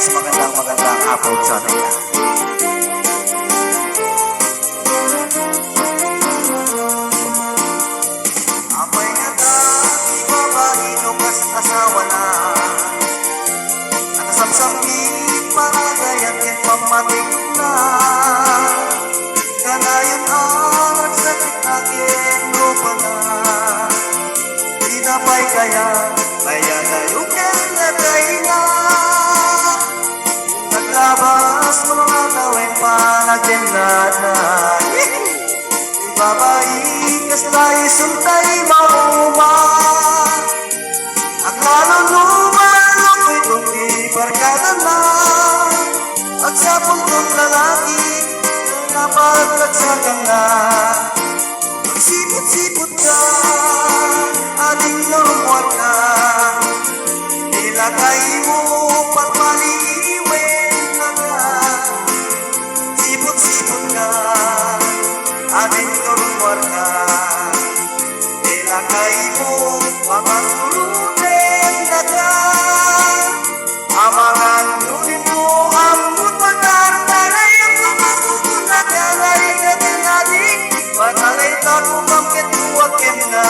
friends, magandang hapon sa atin. Apay nga ta, babae no kas asawa na. Nakasamsambit para gayan ken pamatik na. Kanayon ang nagsakit akin lupa na. Tinapay kaya tayo ken nagkaina. Naglabas mo mga tawin pa nagjenad na. Babae kas tayo suntay mauma. Ang lalong lumalok itong di barkada na. At sa puntong lalaki napagkagsagang na. Magsipot-sipot ka, aling normal ka. Nilagay mo pagpaliwen na ka. Sipot-sipot ka, aling normal ka. Nilagay mo pagpaliwen na ka. Amangan nunin mo ang mutmakan. Taray ang lumakukun na taray na tinadik. Panalay tago bakit huwagin na.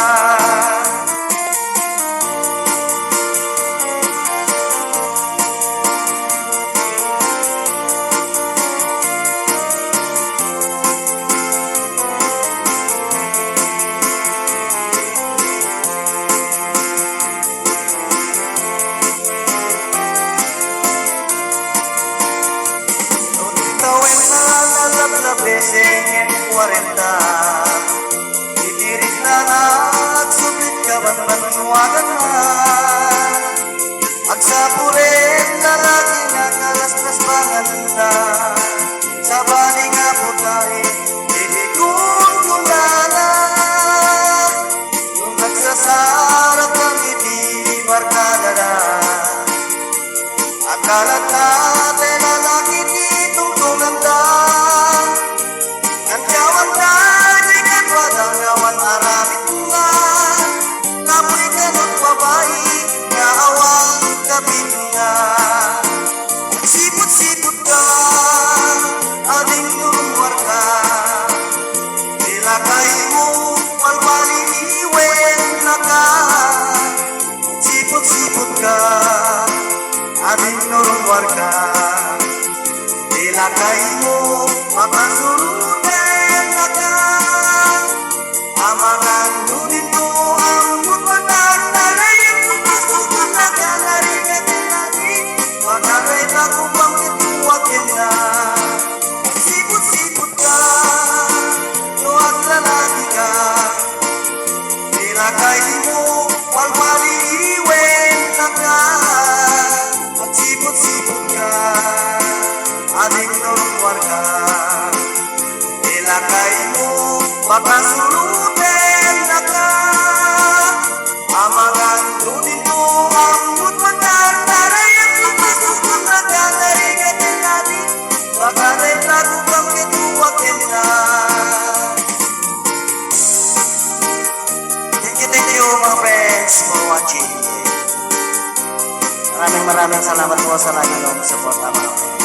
Besing en 40 Itirik na nagsublit ka banwagan na. Agsapurin lalaki nga kalaskas panganda. Sa bali nga putay ibigong kulala. Kung nagsasarap kami di barkada na. Akalat natin lalaki ditong tumanda. Sipot-sipot ka, ating lumar ka. Nilagay mo, palpaliwen na ka. Sipot-sipot ka, ating lumar ka. Nilagay mo, makasuruten na ka. Amangan nunin mo ang mutmakan. Taray ang lumakukun na ka. Narinig lagi, pagkaray tago bakit huwagin na. Sipot-sipot ka, luwag lalaki ka. Nilagay mo, palpaliwen na ka. At sipot-sipot ka, ating normal ka. Nilagay mo, makasuruten na ka. Amangan nunin mo ang mutmakan. Taray ang lumakukun na ka. Narinig natin pagkaray tago bakit huwagin na. Thank you mga friends for watching. Maraming salamat po sa lagi ng support mga friends.